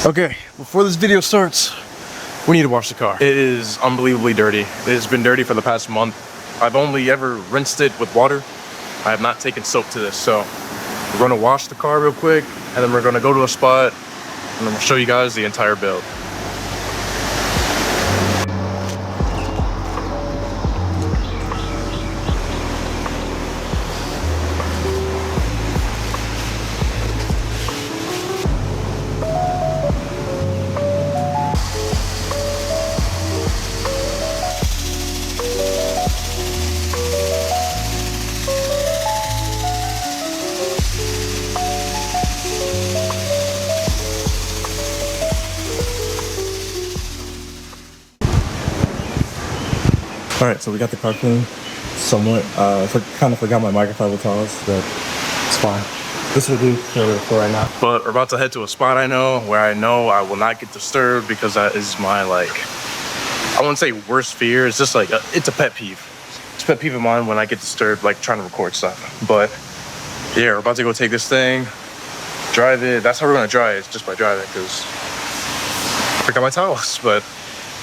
Okay, before this video starts, we need to wash the car. It is unbelievably dirty. It has been dirty for the past month. I've only ever rinsed it with water. I have not taken soap to this, so we're gonna wash the car real quick, and then we're gonna go to a spot, and then we'll show you guys the entire build. All right, so we got the car clean, somewhat. Kind of forgot my microfiber towels, but it's fine. This will do for right now. But we're about to head to a spot I know I will not get disturbed, because that is my, like, I wouldn't say worst fear. It's just like, it's a pet peeve. It's a pet peeve of mine when I get disturbed, like trying to record stuff. But yeah, we're about to go take this thing, drive it. That's how we're gonna dry it, just by driving, because I forgot my towels. But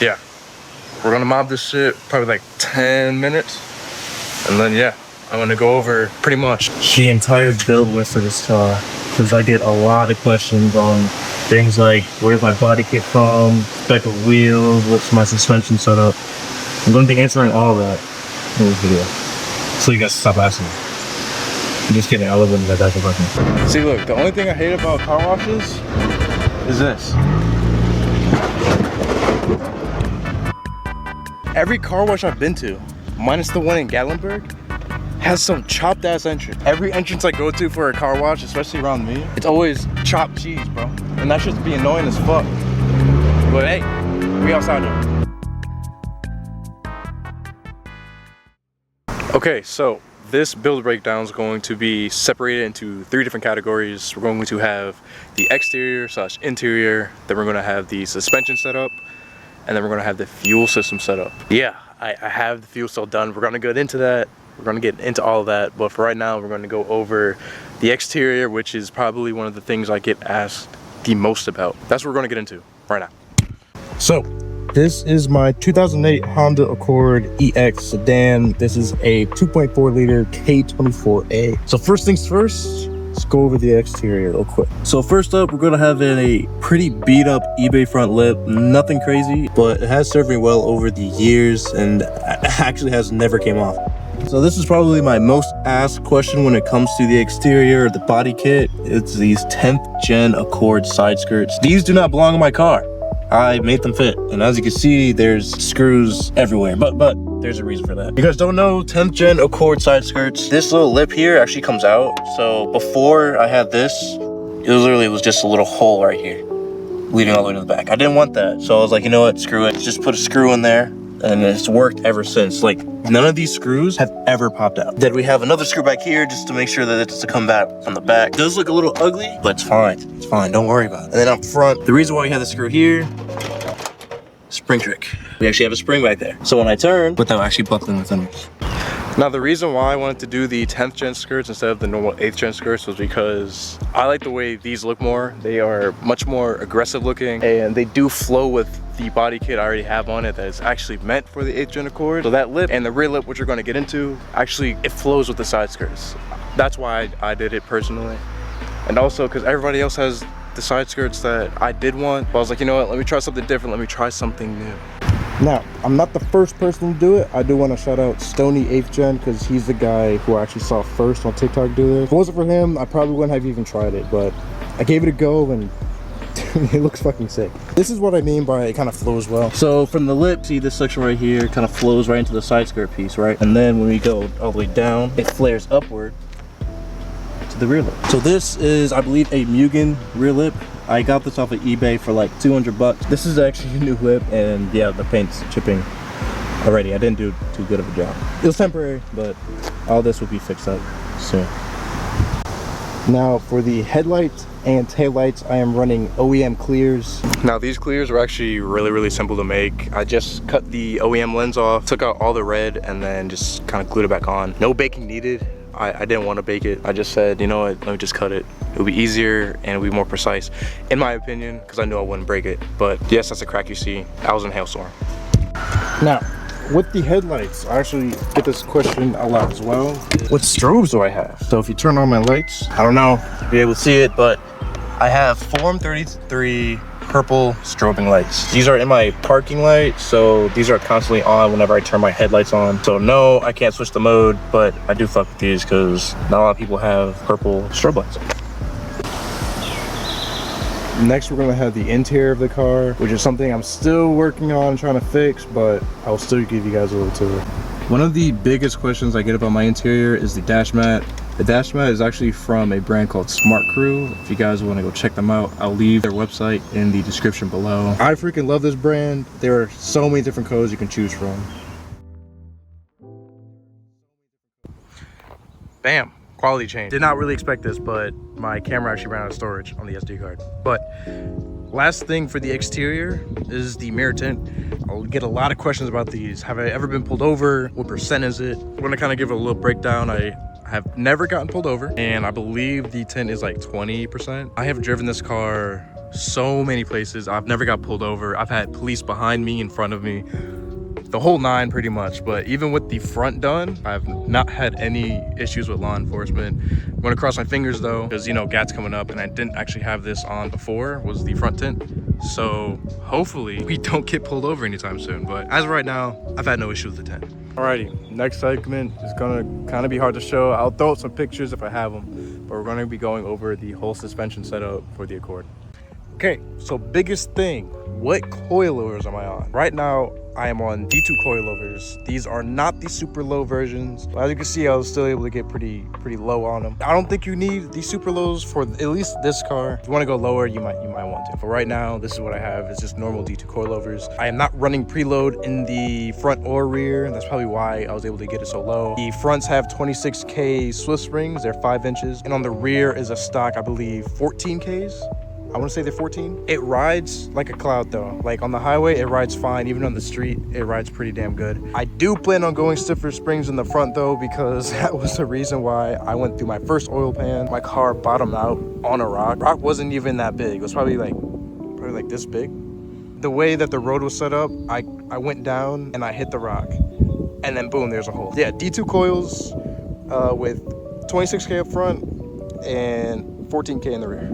yeah. We're gonna mob this shit probably like 10 minutes. And then yeah, I'm gonna go over pretty much The entire build list for this car, because I get a lot of questions on things like, where's my body kit from, spec of wheels, what's my suspension setup. I'm going to be answering all of that in this video, so you guys stop asking. I'm just kidding, I live in that type of question. See, look, the only thing I hate about car washes is this. Every car wash I've been to, minus the one in Gatlinburg, has some chopped ass entrance. Every entrance I go to for a car wash, especially around me, it's always chopped cheese, bro. And that shit's be annoying as fuck. But hey, we outside now. Okay, so this build breakdown is going to be separated into 3 different categories. We're going to have the exterior / interior, then we're going to have the suspension setup, and then we're gonna have the fuel system set up. Yeah, I have the fuel cell done. We're gonna get into that. We're gonna get into all of that. But for right now, we're gonna go over the exterior, which is probably one of the things I get asked the most about. That's what we're gonna get into right now. So, this is my 2008 Honda Accord EX sedan. This is a 2.4 liter K24A. So first things first, let's go over the exterior real quick. So first up, we're gonna have a pretty beat up eBay front lip. Nothing crazy, but it has served me well over the years and actually has never came off. So this is probably my most asked question when it comes to the exterior, the body kit. It's these 10th gen Accord side skirts. These do not belong in my car. I made them fit, and as you can see, there's screws everywhere, but there's a reason for that. You guys don't know, 10th gen Accord side skirts, this little lip here actually comes out. So before I had this, it was just a little hole right here, leading all the way to the back. I didn't want that, so I was like, you know what, screw it. Just put a screw in there, and it's worked ever since. Like, none of these screws have ever popped out. Then we have another screw back here just to make sure that it's to come back on the back. It does look a little ugly, but it's fine. It's fine, don't worry about it. And then up front, the reason why we have the screw here, spring trick. We actually have a spring back there. So when I turn, without actually buckling the fenders. Now, the reason why I wanted to do the 10th gen skirts instead of the normal 8th gen skirts was because I like the way these look more. They are much more aggressive looking, and they do flow with the body kit I already have on it that is actually meant for the 8th gen Accord. So that lip and the rear lip, which we're going to get into, actually it flows with the side skirts. That's why I did it personally. And also because everybody else has the side skirts that I did want. But I was like, you know what, let me try something different. Let me try something new. Now, I'm not the first person to do it. I do want to shout out Stony 8th Gen, because he's the guy who I actually saw first on TikTok do this. If it wasn't for him, I probably wouldn't have even tried it, but I gave it a go, and it looks fucking sick. This is what I mean by it kind of flows well. So from the lip, see this section right here kind of flows right into the side skirt piece, right? And then when we go all the way down, it flares upward to the rear lip. So this is, I believe, a Mugen rear lip. I got this off of eBay for like 200 bucks. This is actually a new lip, and yeah, the paint's chipping already. I didn't do too good of a job. It was temporary, but all this will be fixed up soon. Now for the headlights and taillights, I am running OEM clears. Now these clears are actually really simple to make. I just cut the OEM lens off, took out all the red, and then just kind of glued it back on. No baking needed. I didn't want to bake it. I just said, you know what, let me just cut it. It'll be easier and it'll be more precise, in my opinion, because I knew I wouldn't break it. But yes, that's a crack you see. I was in a hailstorm. Now, with the headlights, I actually get this question a lot as well. What strobes do I have? So if you turn on my lights, I don't know if you'll be able to see it, but I have Form 33 purple strobing lights. These are in my parking light, so these are constantly on whenever I turn my headlights on. So no, I can't switch the mode, but I do fuck with these because not a lot of people have purple strobe lights. Next, we're gonna have the interior of the car, which is something I'm still working on trying to fix, but I'll still give you guys a little tour. One of the biggest questions I get about my interior is the dash mat. The dash mat is actually from a brand called Smart Crew. If you guys want to go check them out, I'll leave their website in the description below. I freaking love this brand. There are so many different colors you can choose from. Bam, quality change. Did not really expect this, but my camera actually ran out of storage on the SD card. But last thing for the exterior is the mirror tint. I'll get a lot of questions about these. Have I ever been pulled over? What percent is it? I'm gonna kind of give it a little breakdown. I have never gotten pulled over, and I believe the tint is like 20%. I have driven this car so many places. I've never got pulled over. I've had police behind me, in front of me, the whole nine pretty much. But even with the front done, I've not had any issues with law enforcement. I'm gonna cross my fingers though, because you know, GAT's coming up, and I didn't actually have this on before, was the front tint. So hopefully we don't get pulled over anytime soon. But as of right now, I've had no issue with the tint. Alrighty, next segment is gonna kind of be hard to show. I'll throw up some pictures if I have them, but we're gonna be going over the whole suspension setup for the Accord. Okay, so biggest thing, what coilovers am I on? Right now, I am on D2 coilovers. These are not the super low versions, but as you can see, I was still able to get pretty low on them. I don't think you need the super lows for at least this car. If you want to go lower, you might want to. But right now, this is what I have. It's just normal D2 coilovers. I am not running preload in the front or rear. That's probably why I was able to get it so low. The fronts have 26K Swiss springs. They're 5 inches. And on the rear is a stock, I believe, 14Ks. I want to say they're 14. It rides like a cloud though. Like on the highway, it rides fine. Even on the street, it rides pretty damn good. I do plan on going stiffer springs in the front though, because that was the reason why I went through my first oil pan. My car bottomed out on a rock. Rock wasn't even that big. It was probably like this big. The way that the road was set up, I went down and I hit the rock. And then boom, there's a hole. Yeah, D2 coils with 26K up front and 14K in the rear.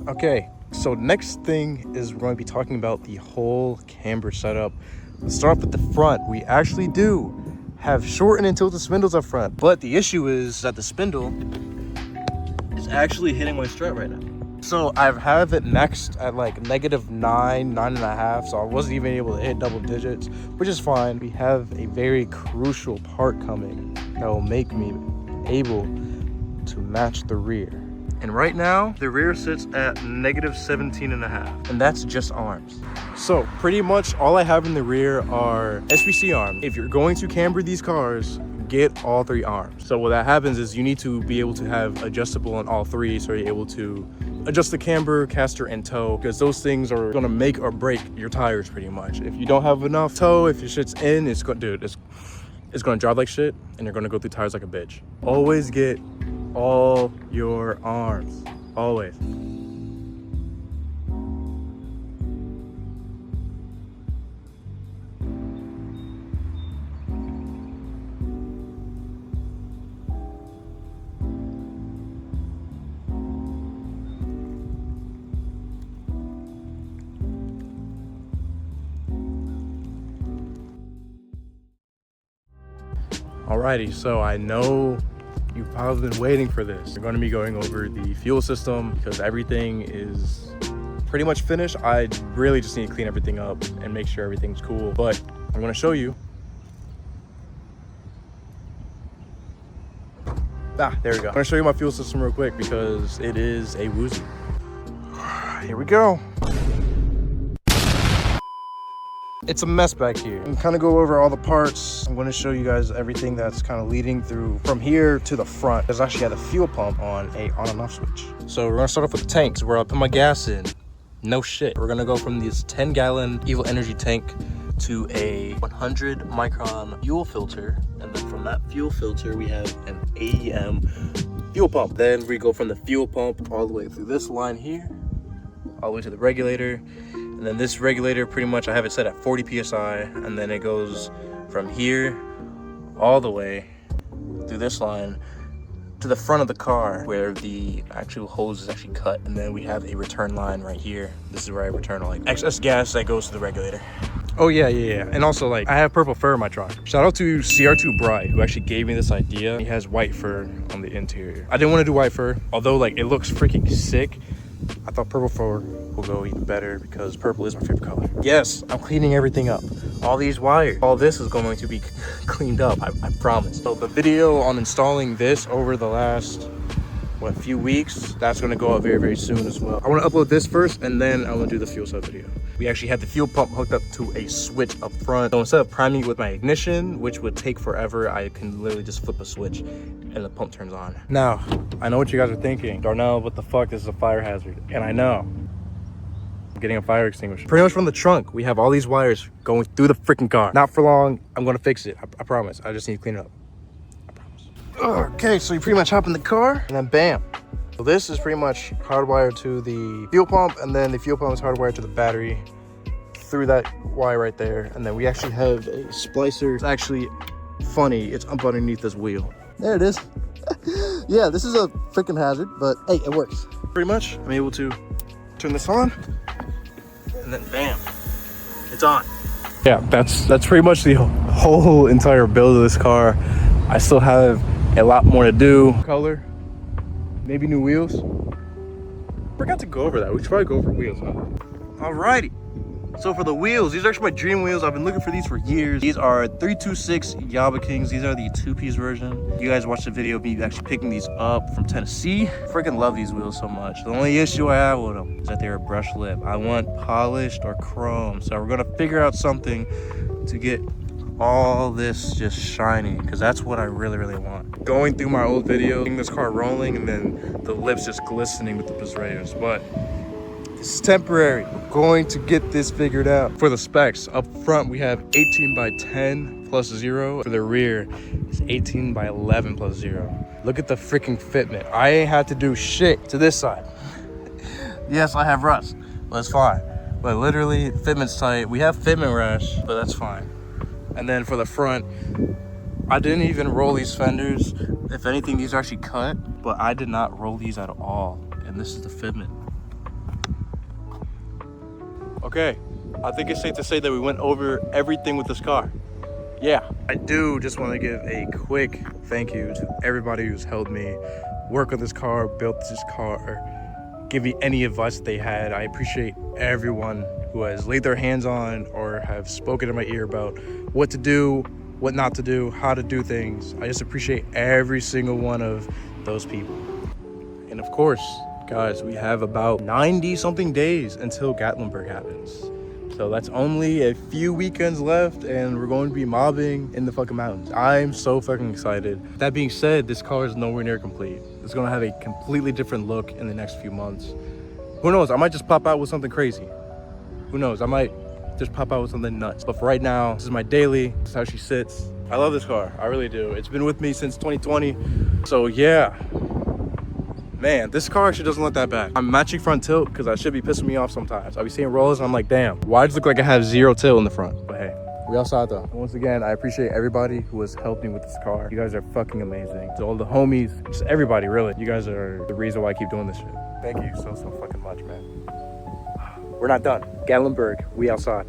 Okay, so next thing is we're going to be talking about the whole camber setup. Let's start off with the front. We actually do have shortened and tilted spindles up front, but the issue is that the spindle is actually hitting my strut right now. So I have it maxed at like -9, 9.5, so I wasn't even able to hit double digits, which is fine. We have a very crucial part coming that will make me able to match the rear. And right now, the rear sits at -17.5, and that's just arms. So pretty much all I have in the rear are SPC arms. If you're going to camber these cars, get all 3 arms. So what that happens is you need to be able to have adjustable on all 3, so you're able to adjust the camber, caster, and toe, because those things are gonna make or break your tires pretty much. If you don't have enough toe, if your shit's in, it's gonna drive like shit, and you're gonna go through tires like a bitch. Always get all your arms, always. Alrighty, so I know you've probably been waiting for this. We're going to be going over the fuel system because everything is pretty much finished. I really just need to clean everything up and make sure everything's cool, but I'm going to show you. There we go. I'm going to show you my fuel system real quick because it is a woozy. Here we go. It's a mess back here. I'm kind of go over all the parts. I'm going to show you guys everything that's kind of leading through from here to the front. There's actually had a fuel pump on a on and off switch. So we're going to start off with the tanks where I put my gas in. No shit. We're going to go from this 10-gallon Evil Energy tank to a 100 micron fuel filter, and then from that fuel filter we have an AEM fuel pump. Then we go from the fuel pump all the way through this line here, all the way to the regulator, and then this regulator pretty much I have it set at 40 psi, and then it goes from here all the way through this line to the front of the car where the actual hose is actually cut, and then we have a return line right here. This is where I return all like excess gas that goes to the regulator. Oh yeah, and also like I have purple fur in my truck. Shout out to CR2 Bright who actually gave me this idea. He has white fur on the interior. I didn't want to do white fur, although like it looks freaking sick. I thought purple fur will go even better because purple is my favorite color. Yes, I'm cleaning everything up. All these wires, all this is going to be cleaned up, I promise. So the video on installing this over the last, few weeks, that's gonna go up very, very soon as well. I wanna upload this first and then I wanna do the fuel cell video. We actually had the fuel pump hooked up to a switch up front. So instead of priming it with my ignition, which would take forever, I can literally just flip a switch and the pump turns on. Now, I know what you guys are thinking. Darnell, what the fuck, this is a fire hazard. And I know. I'm getting a fire extinguisher. Pretty much from the trunk, we have all these wires going through the freaking car. Not for long, I'm gonna fix it, I promise. I just need to clean it up, I promise. Okay, so you pretty much hop in the car and then bam. So this is pretty much hardwired to the fuel pump, and then the fuel pump is hardwired to the battery through that wire right there. And then we actually have a splicer. It's actually funny, it's up underneath this wheel. There it is. Yeah, this is a freaking hazard, but hey, it works. Pretty much, I'm able to turn this on, and then bam, it's on. Yeah, that's pretty much the whole entire build of this car. I still have a lot more to do. Color, maybe new wheels. Forgot to go over that. We should probably go over wheels, huh? Alrighty. So for the wheels, these are actually my dream wheels. I've been looking for these for years. These are 326 Yaba Kings. These are the two-piece version. You guys watched the video of me actually picking these up from Tennessee. Freaking love these wheels so much. The only issue I have with them is that they're a brushed lip. I want polished or chrome. So we're gonna figure out something to get all this just shiny, because that's what I really, really want. Going through my old video, getting this car rolling, and then the lips just glistening with the Pizzrayos. But this is temporary. We're going to get this figured out. For the specs, up front we have 18 by 10 plus 0. For the rear, it's 18 by 11 plus 0. Look at the freaking fitment. I ain't had to do shit to this side. Yes, I have rust, but it's fine. But literally, fitment's tight. We have fitment rash, but that's fine. And then for the front, I didn't even roll these fenders. If anything, these are actually cut, but I did not roll these at all. And this is the fitment. Okay, I think it's safe to say that we went over everything with this car. Yeah, I do just want to give a quick thank you to everybody who's helped me work on this car, built this car, give me any advice that they had. I appreciate everyone who has laid their hands on or have spoken in my ear about what to do, what not to do, how to do things. I just appreciate every single one of those people. And of course, guys, we have about 90 something days until Gatlinburg happens. So that's only a few weekends left, and we're going to be mobbing in the fucking mountains. I'm so fucking excited. That being said, this car is nowhere near complete. It's gonna have a completely different look in the next few months. Who knows, I might just pop out with something crazy. Who knows, I might just pop out with something nuts. But for right now, this is my daily, this is how she sits. I love this car, I really do. It's been with me since 2020. So yeah. Man, this car actually doesn't look that bad. I'm matching front tilt because that should be pissing me off sometimes. I'll be seeing rollers and I'm like, damn, why does it look like I have zero tilt in the front? But hey, we outside though. Once again, I appreciate everybody who has helped me with this car. You guys are fucking amazing. To all the homies, just everybody really. You guys are the reason why I keep doing this shit. Thank you so fucking much, man. We're not done. Gatlinburg, we outside.